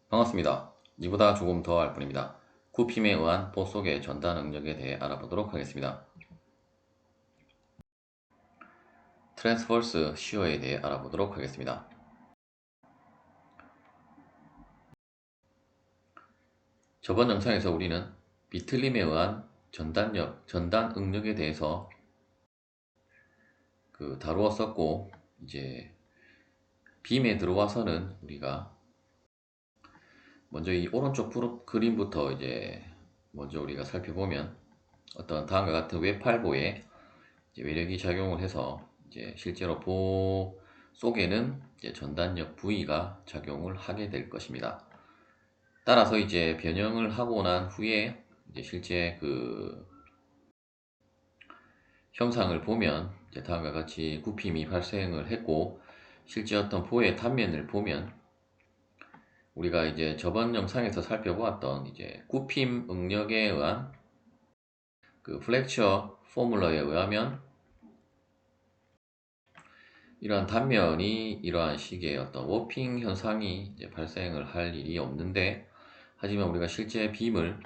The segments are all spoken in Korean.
반갑습니다. 이보다 조금 더 알 뿐입니다. 구핌에 의한 보속의 전달 능력에 대해 알아보도록 하겠습니다. 트랜스버스 시어에 대해 알아보도록 하겠습니다. 저번 영상에서 우리는 비틀림에 의한 전단 응력에 대해서 다루었었고, 이제 빔에 들어와서는 우리가 먼저 이 오른쪽 그림부터 이제 먼저 우리가 살펴보면 어떤 다음과 같은 웹8보에 외력이 작용을 해서 이제 실제로 보 속에는 이제 전단력 V가 작용을 하게 될 것입니다. 따라서 이제 변형을 하고 난 후에 이제 실제 형상을 보면 이제 다음과 같이 굽힘이 발생을 했고, 실제 어떤 보의 단면을 보면 우리가 이제 저번 영상에서 살펴보았던 이제 굽힘 응력에 의한 플렉처 포뮬러에 의하면 이러한 단면이 이러한 식의 어떤 워핑 현상이 이제 발생을 할 일이 없는데, 하지만 우리가 실제 빔의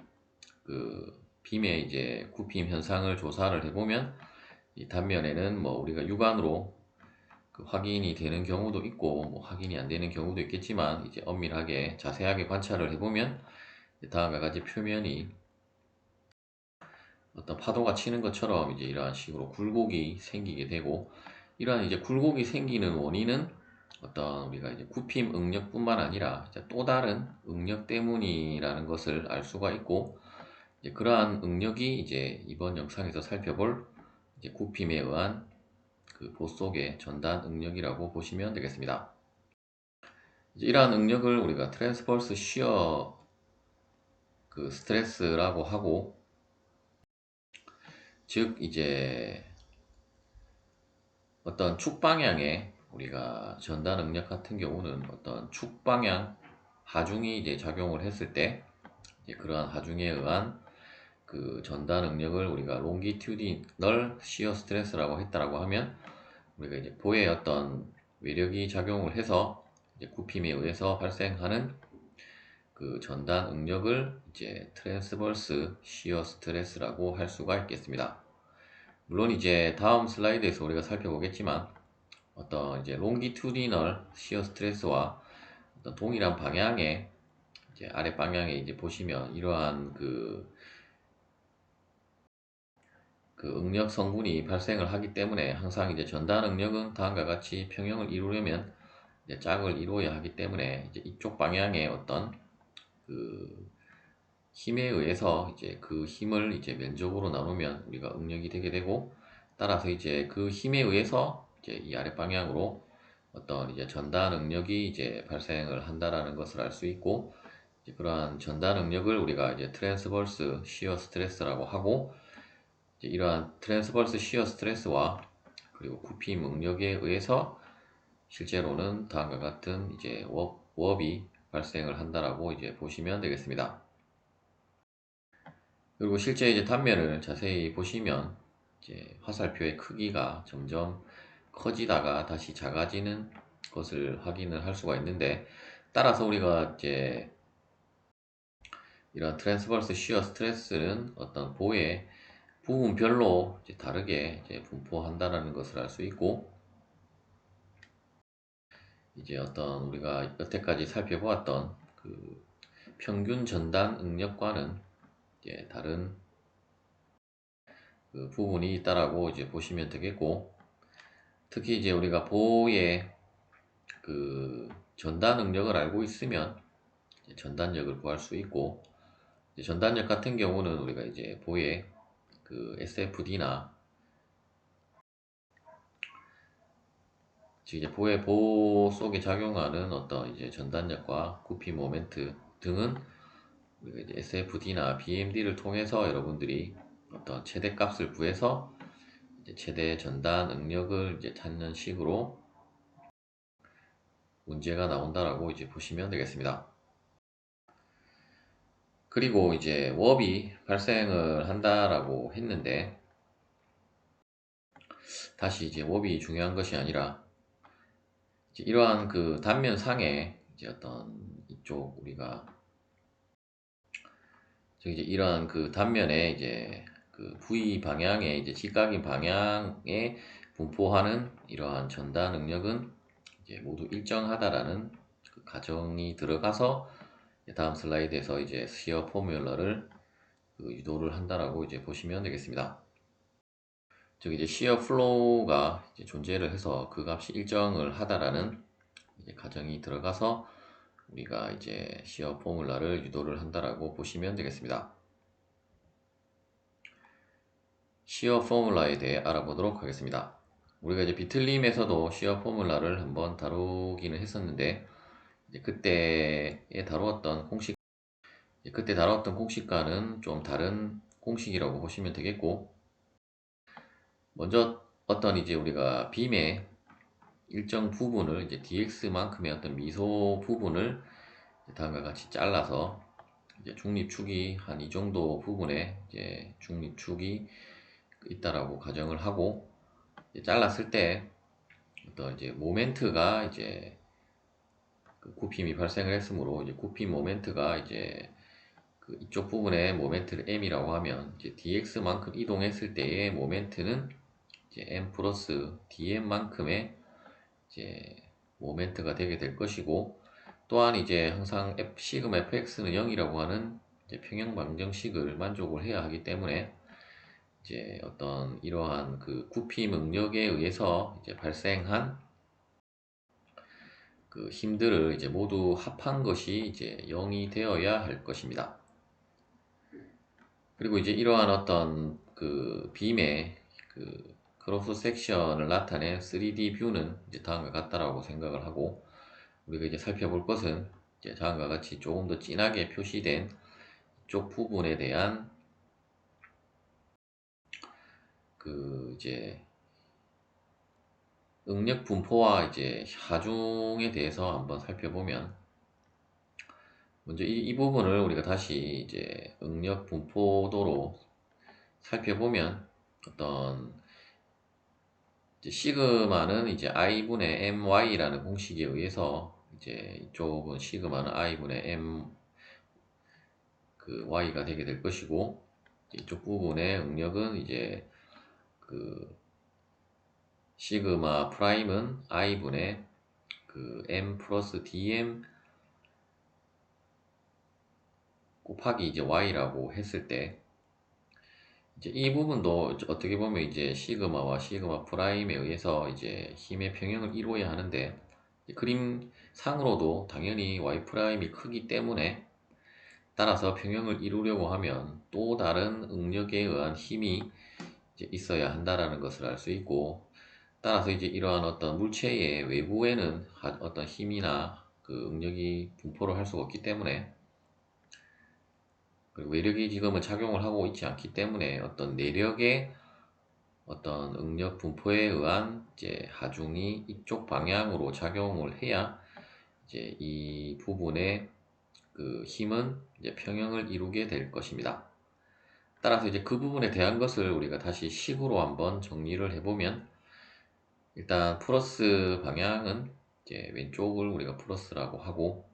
이제 굽힘 현상을 조사를 해보면 이 단면에는 뭐 우리가 육안으로 확인이 되는 경우도 있고 뭐 확인이 안 되는 경우도 있겠지만, 이제 엄밀하게 자세하게 관찰을 해보면 다음과 같이 표면이 어떤 파도가 치는 것처럼 이제 이러한 식으로 굴곡이 생기게 되고, 이러한 이제 굴곡이 생기는 원인은 어떤 우리가 이제 굽힘 응력뿐만 아니라 이제 또 다른 응력 때문이라는 것을 알 수가 있고, 이제 그러한 응력이 이제 이번 영상에서 살펴볼 이제 굽힘에 의한 보속의 전단 응력이라고 보시면 되겠습니다. 이제 이러한 응력을 우리가 트랜스버스 시어 스트레스라고 하고, 즉 이제 어떤 축 방향에 우리가 전단 응력 같은 경우는 어떤 축 방향 하중이 이제 작용을 했을 때 이제 그러한 하중에 의한 전단 응력을 우리가 롱기튜디널 시어 스트레스라고 했다라고 하면, 우리가 이제 보의 어떤 외력이 작용을 해서 이제 굽힘에 의해서 발생하는 전단 응력을 이제 트랜스버스 시어 스트레스라고 할 수가 있겠습니다. 물론 이제 다음 슬라이드에서 우리가 살펴보겠지만, 어떤 이제 롱기튜디널 시어 스트레스와 어떤 동일한 방향의 이제 아래 방향에 이제 보시면 이러한 응력 성분이 발생을 하기 때문에, 항상 이제 전단 응력은 다음과 같이 평형을 이루려면 이제 짝을 이루어야 하기 때문에, 이제 이쪽 방향의 어떤 그 힘에 의해서 이제 그 힘을 이제 면적으로 나누면 우리가 응력이 되게 되고, 따라서 이제 그 힘에 의해서 이제 이 아래 방향으로 어떤 이제 전단 응력이 이제 발생을 한다라는 것을 알 수 있고, 이제 그러한 전단 응력을 우리가 이제 트랜스버스 시어 스트레스라고 하고, 이제 이러한 트랜스버스 시어 스트레스와 그리고 굽힘 응력에 의해서 실제로는 다음과 같은 이제 워업이 발생을 한다라고 이제 보시면 되겠습니다. 그리고 실제 이제 단면을 자세히 보시면 이제 화살표의 크기가 점점 커지다가 다시 작아지는 것을 확인을 할 수가 있는데, 따라서 우리가 이제 이런 트랜스버스 시어 스트레스는 어떤 보의 부분별로 이제 다르게 이제 분포한다라는 것을 알 수 있고, 이제 어떤 우리가 여태까지 살펴보았던 평균 전단 응력과는 이제 다른 부분이 있다라고 이제 보시면 되겠고, 특히 이제 우리가 보의 전단 응력을 알고 있으면 이제 전단력을 구할 수 있고, 이제 전단력 같은 경우는 우리가 이제 보의 SFD나 즉 이제 보의 보 속에 작용하는 어떤 이제 전단력과 굽힘 모멘트 등은 우리가 이제 SFD나 BMD를 통해서 여러분들이 어떤 최대 값을 구해서 이제 최대 전단 응력을 이제 찾는 식으로 문제가 나온다라고 이제 보시면 되겠습니다. 그리고 이제 워업이 발생을 한다라고 했는데, 다시 이제 워업이 중요한 것이 아니라 이제 이러한 단면상에 이제 어떤 이쪽 우리가 이제 이런 그 단면에 이제 그 V 방향에 이제 직각인 방향에 분포하는 이러한 전다 능력은 이제 모두 일정하다라는 그 가정이 들어가서 다음 슬라이드에서 이제 시어 포뮬러를 그 유도를 한다라고 이제 보시면 되겠습니다. 즉 이제 시어 플로우가 이제 존재를 해서 그 값이 일정을 하다라는 이제 가정이 들어가서 우리가 이제 시어 포뮬러를 유도를 한다라고 보시면 되겠습니다. 시어 포뮬러에 대해 알아보도록 하겠습니다. 우리가 이제 비틀림에서도 시어 포뮬러를 한번 다루기는 했었는데 이제 그때 다루었던 공식과는 좀 다른 공식이라고 보시면 되겠고, 먼저 어떤 이제 우리가 빔의 일정 부분을 이제 dx만큼의 어떤 미소 부분을 다음과 같이 잘라서 이제 중립축이 한 이 정도 부분에 이제 중립축이 있다라고 가정을 하고, 이제 잘랐을 때 어떤 이제 모멘트가 이제 그 굽힘이 발생을 했으므로 이제 굽힘 모멘트가 이제 그 이쪽 부분의 모멘트를 m이라고 하면 이제 dx만큼 이동했을 때의 모멘트는 이제 m 플러스 dm만큼의 이제 모멘트가 되게 될 것이고, 또한 이제 항상 시그마 fx는 0이라고 하는 이제 평형 방정식을 만족을 해야 하기 때문에 이제 어떤 이러한 그 굽힘 응력에 의해서 이제 발생한 그 힘들을 이제 모두 합한 것이 이제 0이 되어야 할 것입니다. 그리고 이제 이러한 어떤 그 빔의 그 크로스 섹션을 나타낸 3D 뷰는 이제 다음과 같다라고 생각을 하고, 우리가 이제 살펴볼 것은 이제 다음과 같이 조금 더 진하게 표시된 이쪽 부분에 대한 그 이제 응력 분포와 이제 하중에 대해서 한번 살펴보면, 먼저 이 부분을 우리가 다시 이제 응력 분포도로 살펴보면 어떤 이제 시그마는 이제 i분의 my라는 공식에 의해서 이제 이쪽은 시그마는 i분의 m 그 y가 되게 될 것이고, 이쪽 부분의 응력은 이제 그 시그마 프라임은 i분의 그 m 플러스 dm 곱하기 이제 y라고 했을 때, 이제 이 부분도 어떻게 보면 이제 시그마와 시그마 프라임에 의해서 이제 힘의 평형을 이루어야 하는데, 그림상으로도 당연히 y 프라임이 크기 때문에 따라서 평형을 이루려고 하면 또 다른 응력에 의한 힘이 이제 있어야 한다라는 것을 알 수 있고, 따라서 이제 이러한 어떤 물체의 외부에는 어떤 힘이나 그 응력이 분포를 할 수가 없기 때문에, 그리고 외력이 지금은 작용을 하고 있지 않기 때문에 어떤 내력의 어떤 응력 분포에 의한 이제 하중이 이쪽 방향으로 작용을 해야 이제 이 부분의 그 힘은 이제 평형을 이루게 될 것입니다. 따라서 이제 그 부분에 대한 것을 우리가 다시 식으로 한번 정리를 해보면, 일단 플러스 방향은 이제 왼쪽을 우리가 플러스라고 하고,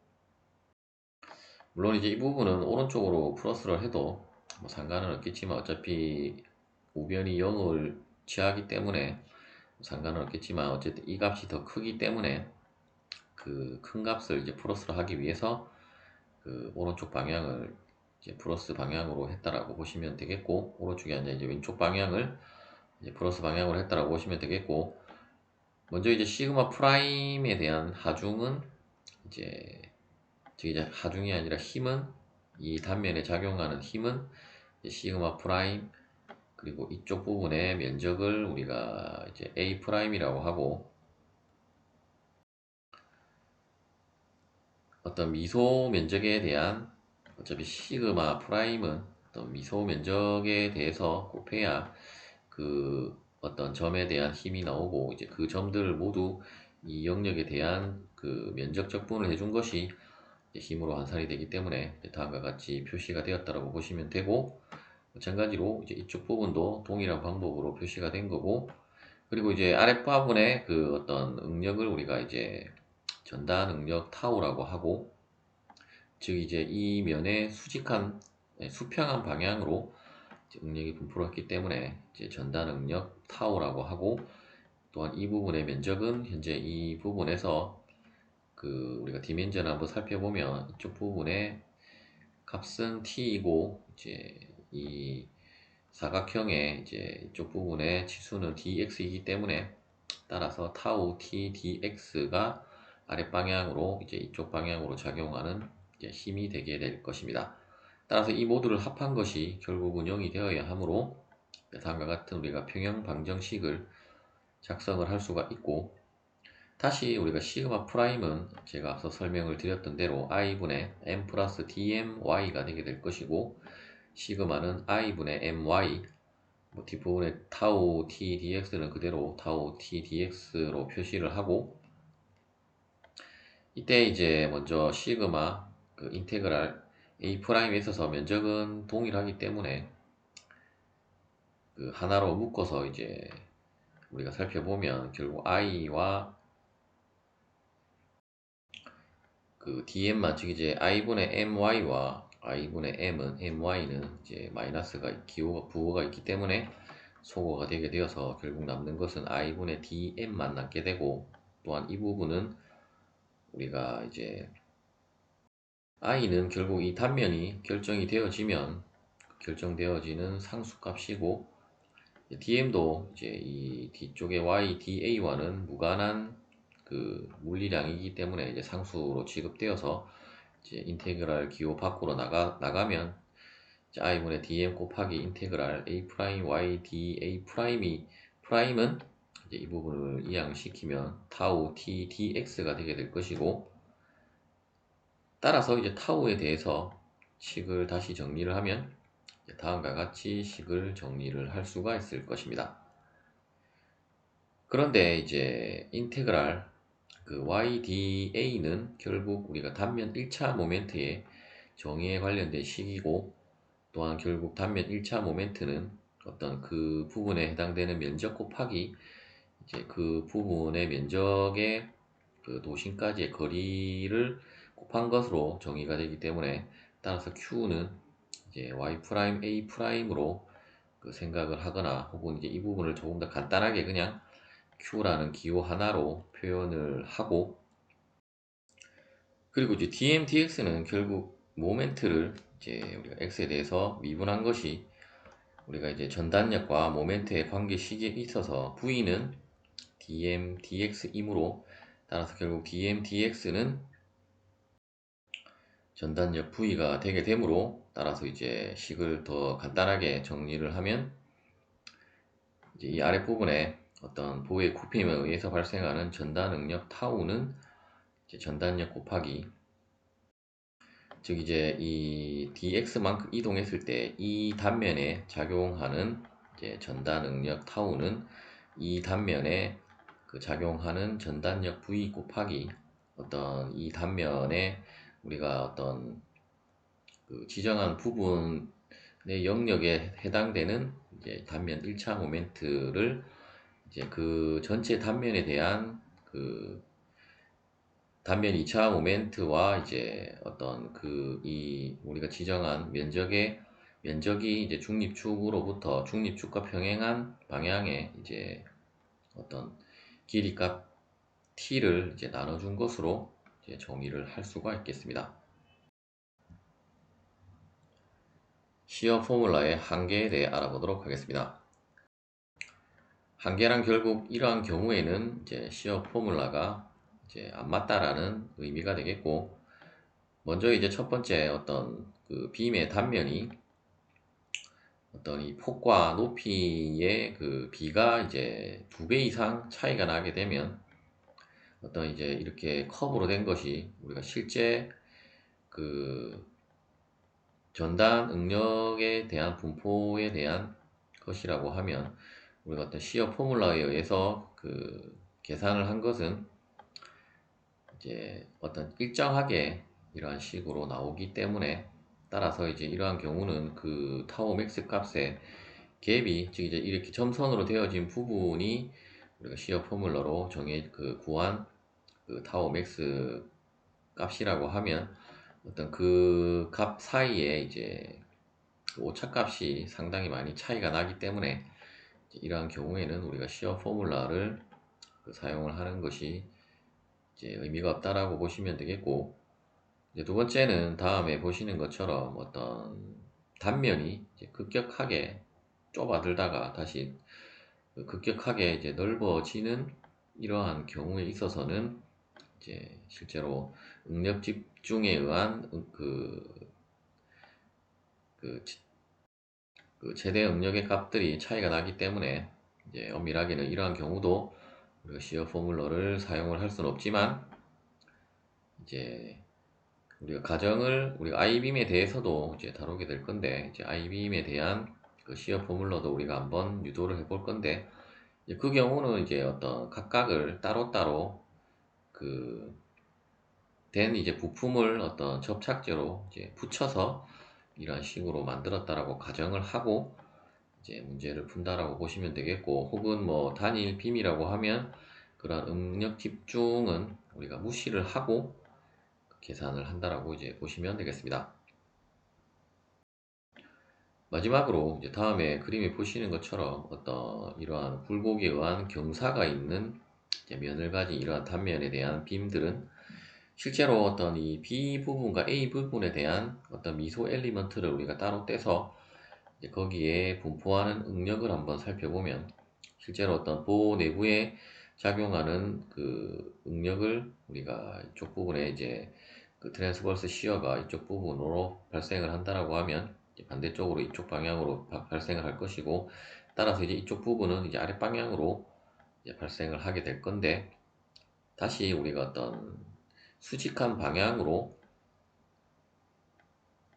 물론 이제 이 부분은 오른쪽으로 플러스를 해도 뭐 상관은 없겠지만 어차피 우변이 0을 취하기 때문에 상관은 없겠지만, 어쨌든 이 값이 더 크기 때문에 그 큰 값을 이제 플러스로 하기 위해서 그 오른쪽 방향을 이제 플러스 방향으로 했다라고 보시면 되겠고, 오른쪽이 아니라 이제 왼쪽 방향을 이제 플러스 방향으로 했다라고 보시면 되겠고, 먼저 이제 시그마 프라임에 대한 하중은 이제 하중이 아니라 힘은, 이 단면에 작용하는 힘은 이제 시그마 프라임, 그리고 이쪽 부분의 면적을 우리가 이제 A 프라임이라고 하고, 어떤 미소 면적에 대한, 어차피 시그마 프라임은 어떤 미소 면적에 대해서 곱해야 그 어떤 점에 대한 힘이 나오고, 이제 그 점들을 모두 이 영역에 대한 그 면적 적분을 해준 것이 힘으로 환산이 되기 때문에 다음과 같이 표시가 되었다고 보시면 되고, 마찬가지로 이제 이쪽 부분도 동일한 방법으로 표시가 된 거고, 그리고 이제 아랫부분의 그 어떤 응력을 우리가 이제 전단 응력 타우라고 하고, 즉 이제 이 면의 수직한 수평한 방향으로 응력이 분포를 했기 때문에 이제 전단 응력 타우라고 하고, 또한 이 부분의 면적은 현재 이 부분에서 우리가 디멘전을 한번 살펴보면 이쪽 부분의 값은 t이고, 이제 이 사각형의 이제 이쪽 부분의 치수는 dx이기 때문에, 따라서 타우 t dx가 아랫방향으로 이제 이쪽 방향으로 작용하는 이제 힘이 되게 될 것입니다. 따라서 이 모두를 합한 것이 결국은 0이 되어야 하므로, 다음과 같은 우리가 평형 방정식을 작성을 할 수가 있고, 다시 우리가 시그마 프라임은 제가 앞서 설명을 드렸던 대로 i분의 m 플러스 dmy가 되게 될 것이고, 시그마는 i분의 my, 뒷부분에 타우 t dx는 그대로 타우 t dx로 표시를 하고, 이때 이제 먼저 시그마 인테그랄 A'에 있어서 면적은 동일하기 때문에 하나로 묶어서 이제 우리가 살펴보면 결국 i와 dm만, 즉 이제 i분의 my와 i분의 my는 이제 마이너스가 부호가 있기 때문에 소거가 되게 되어서 결국 남는 것은 i분의 dm만 남게 되고, 또한 이 부분은 우리가 이제 i는 결국 이 단면이 결정되어지는 상수값이고, dm도 이제 이 뒤쪽의 y da와는 무관한 물리량이기 때문에 이제 상수로 취급되어서 이제 인테그랄 기호 밖으로 나가면 이제 i분의 dm 곱하기 인테그랄 a 프라임 y da 프라임은 이제 이 부분을 이항시키면 타우 t dx가 되게 될 것이고, 따라서 이제 타우에 대해서 식을 다시 정리를 하면 다음과 같이 식을 정리를 할 수가 있을 것입니다. 그런데 이제 인테그랄 YDA는 결국 우리가 단면 1차 모멘트의 정의에 관련된 식이고, 또한 결국 단면 1차 모멘트는 어떤 그 부분에 해당되는 면적 곱하기 이제 그 부분의 면적의 도심까지의 거리를 곱한 것으로 정의가 되기 때문에, 따라서 Q는 이제 Y 프라임 A 프라임으로 생각을 하거나, 혹은 이제 이 부분을 조금 더 간단하게 그냥 Q라는 기호 하나로 표현을 하고, 그리고 이제 dm dx는 결국 모멘트를 이제 우리가 x에 대해서 미분한 것이 우리가 이제 전단력과 모멘트의 관계식에 있어서 v는 dm dx이므로, 따라서 결국 dm dx는 전단력 v가 되게 되므로, 따라서 이제 식을 더 간단하게 정리를 하면 이제 이 아랫부분에 어떤 보의 굽힘에 의해서 발생하는 전단 응력 타우는 이제 전단력 곱하기, 즉 이제 이 dx만큼 이동했을 때 이 단면에 작용하는 이제 전단 응력 타우는 이 단면에 작용하는 전단력 v 곱하기 어떤 이 단면에 우리가 어떤 지정한 부분의 영역에 해당되는 이제 단면 1차 모멘트를 이제 그 전체 단면에 대한 단면 2차 모멘트와 이제 어떤 이 우리가 지정한 면적이 이제 중립축과 평행한 방향에 이제 어떤 길이값 t를 이제 나눠준 것으로 이제 정의를 할 수가 있겠습니다. 시어 포뮬라의 한계에 대해 알아보도록 하겠습니다. 한계란 결국 이러한 경우에는 이제 시어 포뮬라가 이제 안 맞다라는 의미가 되겠고, 먼저 이제 첫 번째 어떤 빔의 단면이 어떤 이 폭과 높이의 비가 이제 2배 이상 차이가 나게 되면, 어떤 이제 이렇게 커브로 된 것이 우리가 실제 전단 응력에 대한 분포에 대한 것이라고 하면, 우리가 어떤 시어 포뮬러에 의해서 계산을 한 것은 이제 어떤 일정하게 이러한 식으로 나오기 때문에, 따라서 이제 이러한 경우는 타워 맥스 값의 갭이, 즉 이제 이렇게 점선으로 되어진 부분이 우리가 시어 포뮬러로 구한 타워 맥스 값이라고 하면, 어떤 그 값 사이에 이제 그 오차값이 상당히 많이 차이가 나기 때문에 이러한 경우에는 우리가 시어 포뮬러를 사용을 하는 것이 이제 의미가 없다라고 보시면 되겠고, 이제 두 번째는 다음에 보시는 것처럼 어떤 단면이 이제 급격하게 좁아들다가 다시 급격하게 이제 넓어지는 이러한 경우에 있어서는 이제 실제로 응력 집중에 의한 그, 그 최대 응력의 값들이 차이가 나기 때문에 이제 엄밀하게는 이러한 경우도 우리가 시어 포뮬러를 사용을 할 수는 없지만, 이제 우리가 아이빔에 대해서도 이제 다루게 될 건데, 이제 아이빔에 대한 그 시어 포뮬러도 우리가 한번 유도를 해볼 건데, 이제 그 경우는 이제 어떤 각각을 따로따로 그 된 이제 부품을 어떤 접착제로 이제 붙여서 이런 식으로 만들었다라고 가정을 하고 이제 문제를 푼다라고 보시면 되겠고, 혹은 뭐 단일 빔이라고 하면 그런 응력 집중은 우리가 무시를 하고 계산을 한다라고 이제 보시면 되겠습니다. 마지막으로 이제 다음에 그림에 보시는 것처럼 어떤 이러한 굴곡에 의한 경사가 있는 면을 가진 이러한 단면에 대한 빔들은 실제로 어떤 이 B 부분과 A 부분에 대한 어떤 미소 엘리먼트를 우리가 따로 떼서 이제 거기에 분포하는 응력을 한번 살펴보면, 실제로 어떤 보호 내부에 작용하는 그 응력을 우리가 이쪽 부분에 이제 그 트랜스버스 시어가 이쪽 부분으로 발생을 한다라고 하면 반대쪽으로 이쪽 방향으로 발생을 할 것이고, 따라서 이제 이쪽 부분은 이제 아랫 방향으로 이제 발생을 하게 될 건데, 다시 우리가 어떤 수직한 방향으로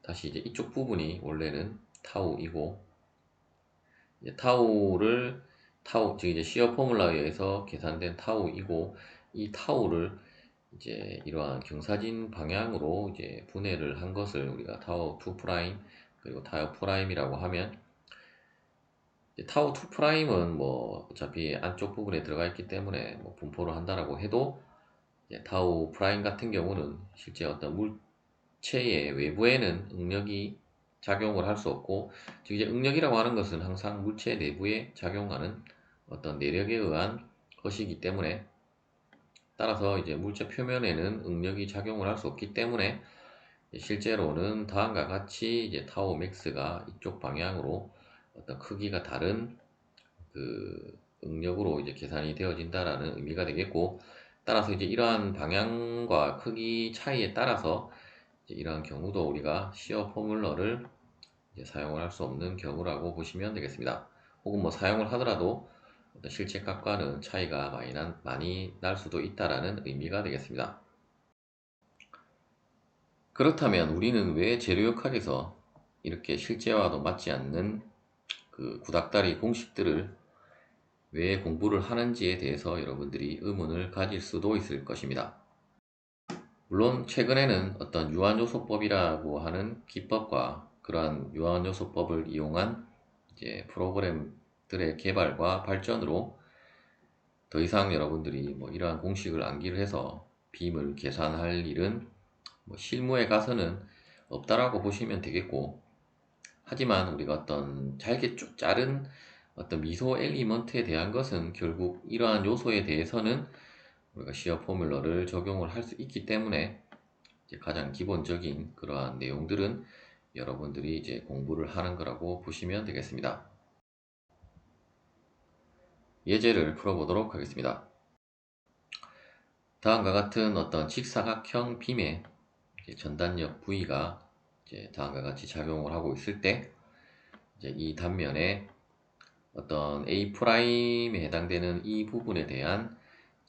다시 이제 이쪽 부분이 원래는 타우이고, 이제 즉 이제 시어 포뮬러에 의해서 계산된 타우이고, 이 타우를 이제 이러한 경사진 방향으로 이제 분해를 한 것을 우리가 타우 2 프라임 그리고 타우 프라임이라고 하면, 이제 타우 2 프라임은 뭐 어차피 안쪽 부분에 들어가 있기 때문에 뭐 분포를 한다라고 해도, 이제 타우 프라임 같은 경우는 실제 어떤 물체의 외부에는 응력이 작용을 할 수 없고, 즉 이제 응력이라고 하는 것은 항상 물체 내부에 작용하는 어떤 내력에 의한 것이기 때문에, 따라서 이제 물체 표면에는 응력이 작용을 할 수 없기 때문에 실제로는 다음과 같이 이제 타우 맥스가 이쪽 방향으로 어떤 크기가 다른 그 응력으로 이제 계산이 되어진다라는 의미가 되겠고, 따라서 이제 이러한 방향과 크기 차이에 따라서 이제 이러한 경우도 우리가 시어 포뮬러를 이제 사용을 할 수 없는 경우라고 보시면 되겠습니다. 혹은 뭐 사용을 하더라도 어떤 실제 값과는 차이가 많이 날 수도 있다라는 의미가 되겠습니다. 그렇다면 우리는 왜 재료역학에서 이렇게 실제와도 맞지 않는 그 구닥다리 공식들을 왜 공부를 하는지에 대해서 여러분들이 의문을 가질 수도 있을 것입니다. 물론 최근에는 어떤 유한요소법이라고 하는 기법과 그러한 유한요소법을 이용한 이제 프로그램들의 개발과 발전으로 더 이상 여러분들이 뭐 이러한 공식을 암기를 해서 빔을 계산할 일은 뭐 실무에 가서는 없다라고 보시면 되겠고, 하지만 우리가 어떤 잘게 쭉 자른 어떤 미소 엘리먼트에 대한 것은 결국 이러한 요소에 대해서는 우리가 시어 포뮬러를 적용을 할 수 있기 때문에 이제 가장 기본적인 그러한 내용들은 여러분들이 이제 공부를 하는 거라고 보시면 되겠습니다. 예제를 풀어보도록 하겠습니다. 다음과 같은 어떤 직사각형 빔의 전단력 V가 이제 다음과 같이 작용을 하고 있을 때, 이제 이 단면에 어떤 A'에 해당되는 이 부분에 대한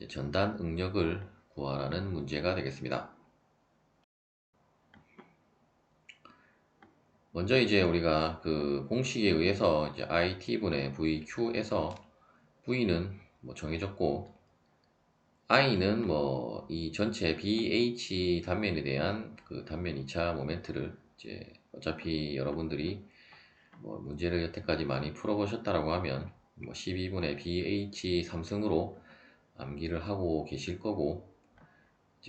전단 응력을 구하라는 문제가 되겠습니다. 먼저 이제 우리가 그 공식에 의해서 이제 IT분의 VQ에서 V는 뭐 정해졌고, I는 뭐 이 전체 BH 단면에 대한 그 단면 2차 모멘트를 이제 어차피 여러분들이 뭐 문제를 여태까지 많이 풀어보셨다라고 하면 뭐 12분의 BH 3승으로 암기를 하고 계실 거고,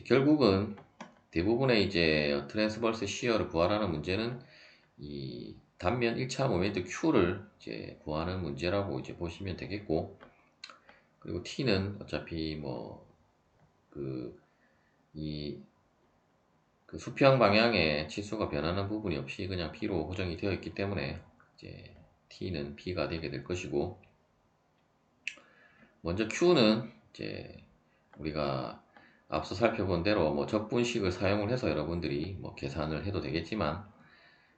결국은 대부분의 이제 트랜스버스 시어를 구하라는 문제는 이 단면 1차 모멘트 Q를 이제 구하는 문제라고 이제 보시면 되겠고, 그리고 T는 어차피 뭐 이 그 수평 방향의 치수가 변하는 부분이 없이 그냥 P로 고정이 되어 있기 때문에 이제 T는 P가 되게 될 것이고, 먼저 Q는 이제 우리가 앞서 살펴본 대로 뭐 적분식을 사용을 해서 여러분들이 뭐 계산을 해도 되겠지만,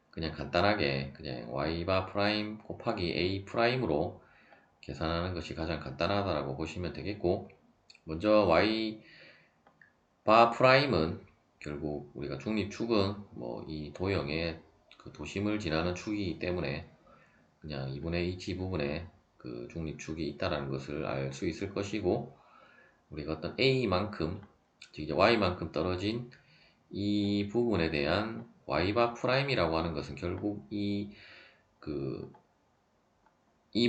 그냥 간단하게 그냥 y바 프라임 곱하기 a 프라임으로 계산하는 것이 가장 간단하다고 보시면 되겠고, 먼저 y 바 프라임은 결국 우리가 중립축은 뭐 이 도형의 그 도심을 지나는 축이기 때문에 그냥 2분의 h 부분에 그 중립축이 있다는 것을 알 수 있을 것이고, 우리가 어떤 a만큼, 즉 이제 y만큼 떨어진 이 부분에 대한 y바 프라임이라고 하는 것은 결국 이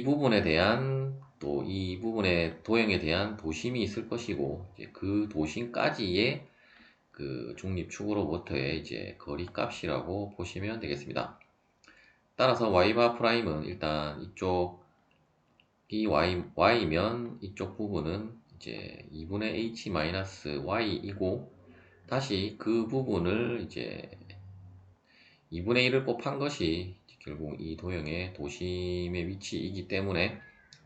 부분에 대한, 또 이 부분의 도형에 대한 도심이 있을 것이고, 이제 그 도심까지의 그 중립축으로부터의 이제 거리 값이라고 보시면 되겠습니다. 따라서 y바 프라임은 일단 이쪽이 y면 이쪽 부분은 이제 2분의 h 마이너스 y이고, 다시 그 부분을 이제 2분의 1을 곱한 것이 결국 이 도형의 도심의 위치이기 때문에,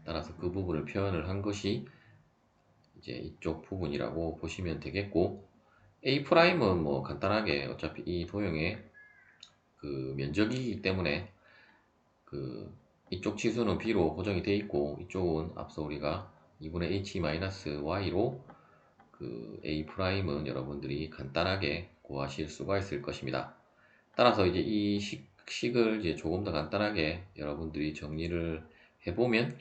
따라서 그 부분을 표현을 한 것이 이제 이쪽 부분이라고 보시면 되겠고, A'은 뭐 간단하게 어차피 이 도형의 그 면적이기 때문에 그 이쪽 치수는 B로 고정이 되어 있고, 이쪽은 앞서 우리가 2분의 H-Y로 그 A'은 여러분들이 간단하게 구하실 수가 있을 것입니다. 따라서 이제 이 식을 이제 조금 더 간단하게 여러분들이 정리를 해보면,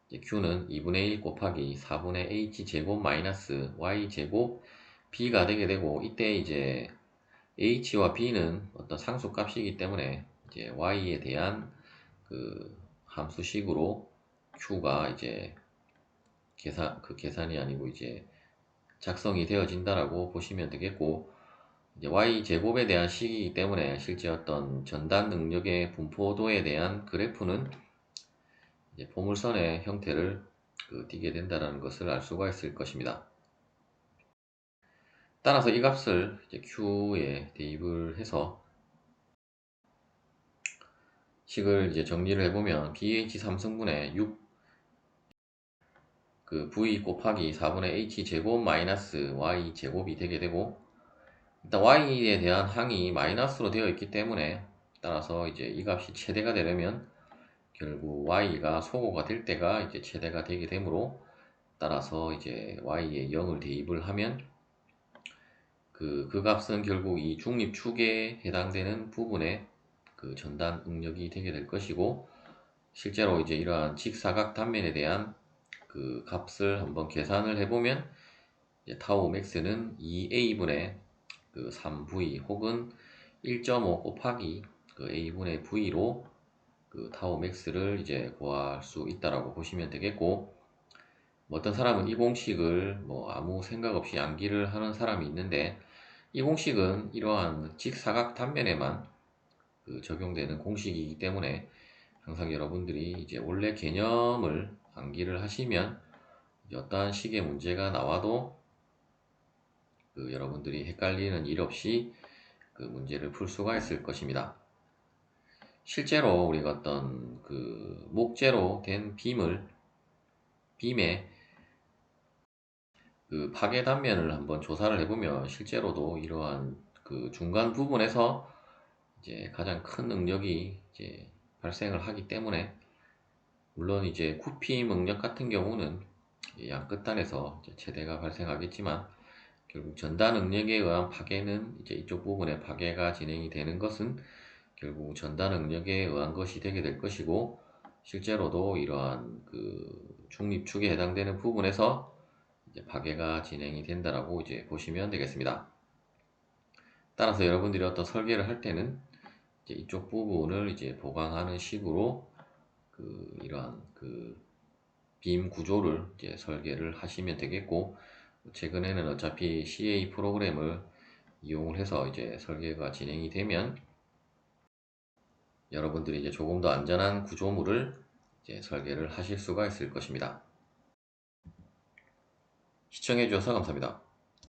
이제 Q는 2분의 1 곱하기 4분의 H 제곱 마이너스 Y 제곱 B가 되게 되고, 이때 이제 H와 B는 어떤 상수 값이기 때문에 이제 Y에 대한 그 함수식으로 Q가 이제 계산이 아니고 이제 작성이 되어진다라고 보시면 되겠고, 이제 y 제곱에 대한 식이기 때문에 실제 어떤 전단 능력의 분포도에 대한 그래프는 이제 포물선의 형태를 띠게 된다는 것을 알 수가 있을 것입니다. 따라서 이 값을 이제 Q에 대입을 해서 식을 이제 정리를 해보면 BH 3승분의 6 그 V 곱하기 4분의 H 제곱 마이너스 Y 제곱이 되게 되고, 일단 y에 대한 항이 마이너스로 되어 있기 때문에, 따라서 이제 이 값이 최대가 되려면 결국 y가 소거가 될 때가 이제 최대가 되게 되므로, 따라서 이제 y에 0을 대입을 하면 그 값은 결국 이 중립축에 해당되는 부분의 그 전단 응력이 되게 될 것이고, 실제로 이제 이러한 직사각 단면에 대한 그 값을 한번 계산을 해보면, 이제 타우 맥스는 2a분의 그 3v 혹은 1.5 곱하기 그 a분의 v로 그 타우 맥스를 이제 구할 수 있다라고 보시면 되겠고, 뭐 어떤 사람은 이 공식을 뭐 아무 생각 없이 암기를 하는 사람이 있는데, 이 공식은 이러한 직사각 단면에만 그 적용되는 공식이기 때문에 항상 여러분들이 이제 원래 개념을 암기를 하시면 이제 어떠한 식의 문제가 나와도 그 여러분들이 헷갈리는 일 없이 그 문제를 풀 수가 있을 것입니다. 실제로 우리가 어떤 그 목재로 된 빔의 그 파괴 단면을 한번 조사를 해보면, 실제로도 이러한 그 중간 부분에서 이제 가장 큰 능력이 이제 발생을 하기 때문에, 물론 이제 굽힘 응력 같은 경우는 양 끝단에서 이제 최대가 발생하겠지만, 결국 전단 응력에 의한 파괴는 이제 이쪽 부분에 파괴가 진행이 되는 것은 결국 전단 응력에 의한 것이 되게 될 것이고, 실제로도 이러한 그 중립축에 해당되는 부분에서 이제 파괴가 진행이 된다라고 이제 보시면 되겠습니다. 따라서 여러분들이 어떤 설계를 할 때는 이제 이쪽 부분을 이제 보강하는 식으로 이러한 그 빔 구조를 이제 설계를 하시면 되겠고, 최근에는 어차피 CA 프로그램을 이용을 해서 이제 설계가 진행이 되면 여러분들이 이제 조금 더 안전한 구조물을 이제 설계를 하실 수가 있을 것입니다. 시청해 주셔서 감사합니다.